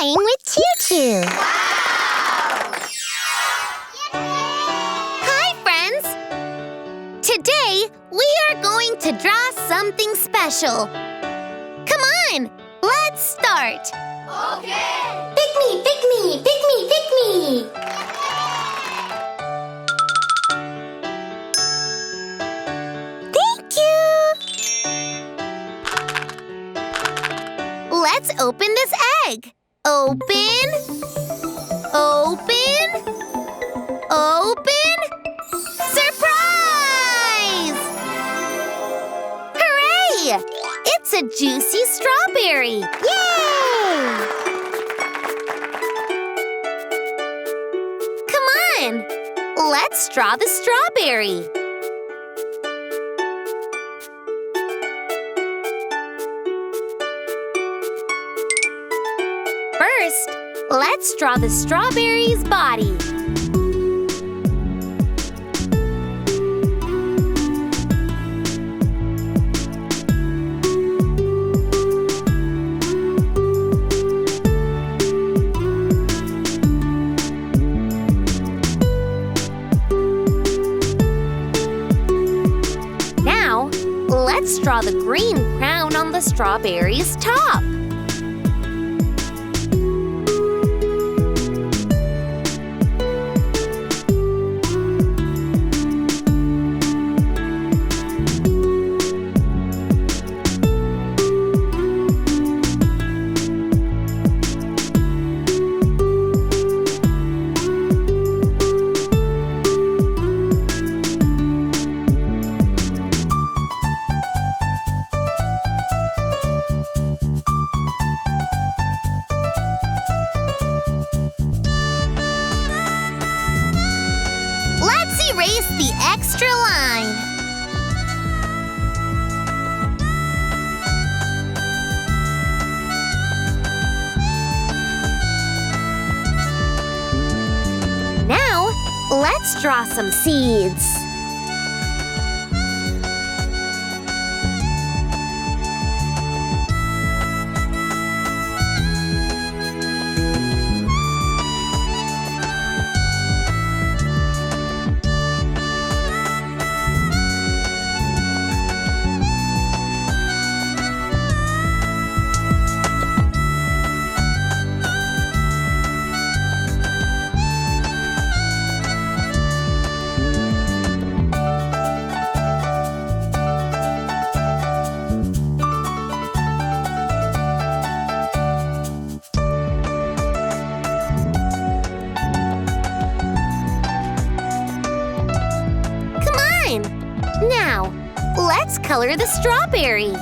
playing with ChuChu. Hi, friends! Today, we are going to draw something special. Come on, let's start. Okay! Pick me, pick me, pick me, pick me! Thank you! Let's open this egg. Open. Open. Open. Surprise! Hooray! It's a juicy strawberry. Yay! Come on, let's draw the strawberry. First, let's draw the strawberry's body. Now, let's draw the green crown on the strawberry's top. Let's erase the extra line. Now, let's draw some seeds. Now, let's color the strawberry.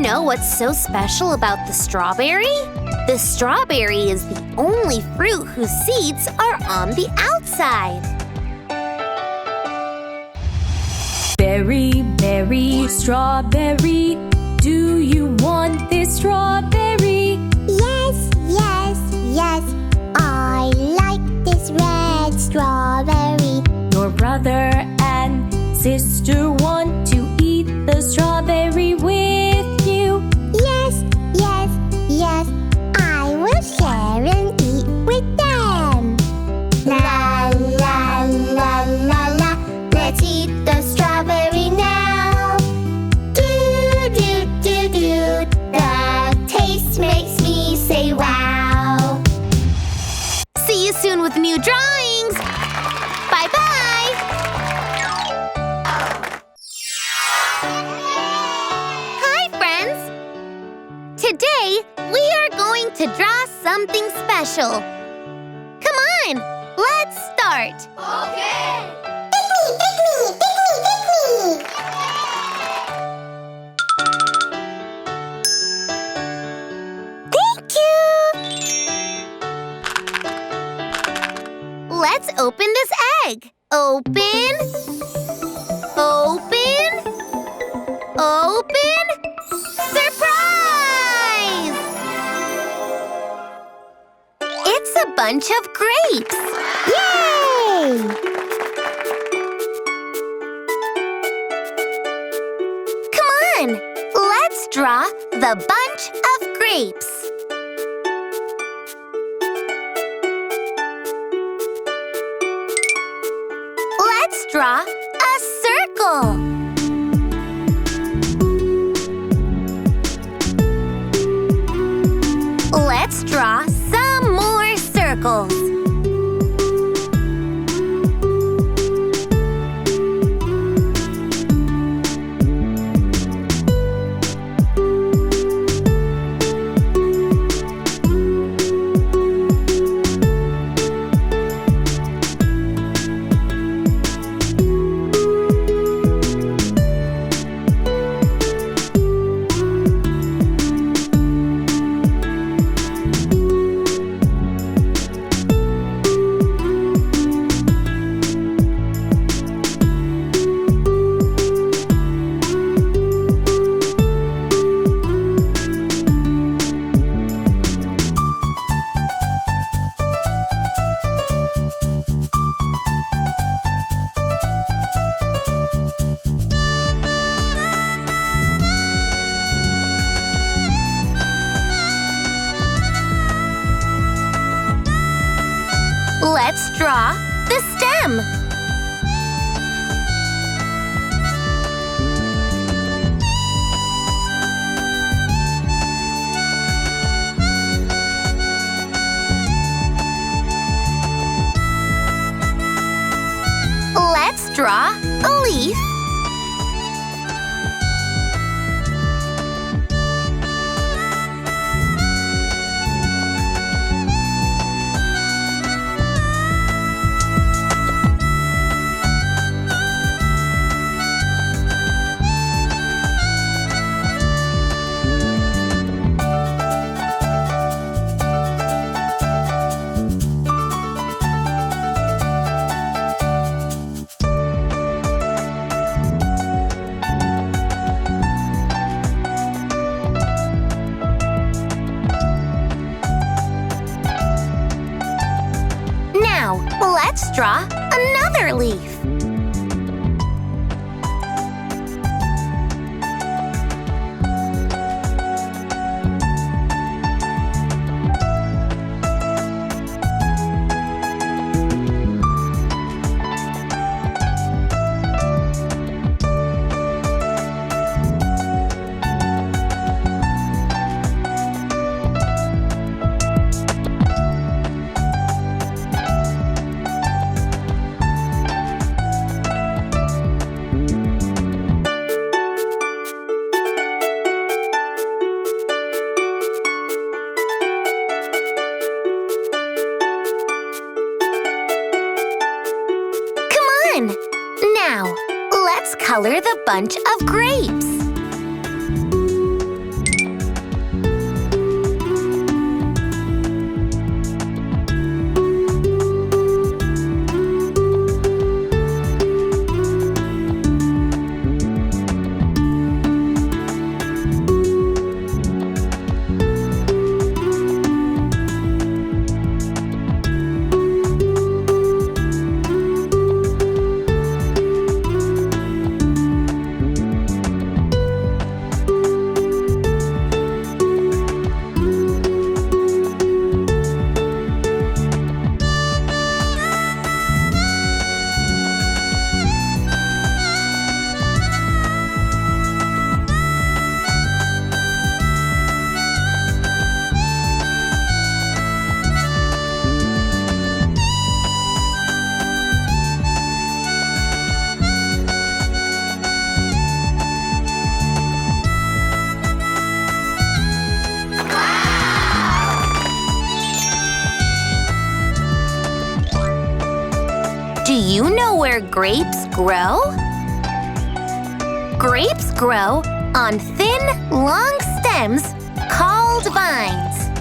know what's so special about the strawberry? The strawberry is the only fruit whose seeds are on the outside. Berry, berry, strawberry. Do you want this strawberry? Yes, yes, yes. I like this red strawberry. Your brother and sister want to eat the strawberry with you. Yes, yes, yes. I will share and eat with them. La, la, la, la, la. Let's eat the strawberry now. Do, do, do, do. The taste makes me say wow. See you soon with new drawings. Bye-bye. Hi, friends. Today, we are going to draw something special. Come on, let's start. Okay. Pick me, pick me, pick me, pick me. Thank you. Let's open this egg. Open. Open. Open. Surprise! It's a bunch of grapes. Yay! Come on, let's draw the bunch of grapes. Let's draw a circle. Let's draw some more circles. Let's draw the stem. Let's draw a leaf. Now, let's draw another leaf. Now, let's color the bunch of grapes. you know where grapes grow? Grapes grow on thin, long stems called vines.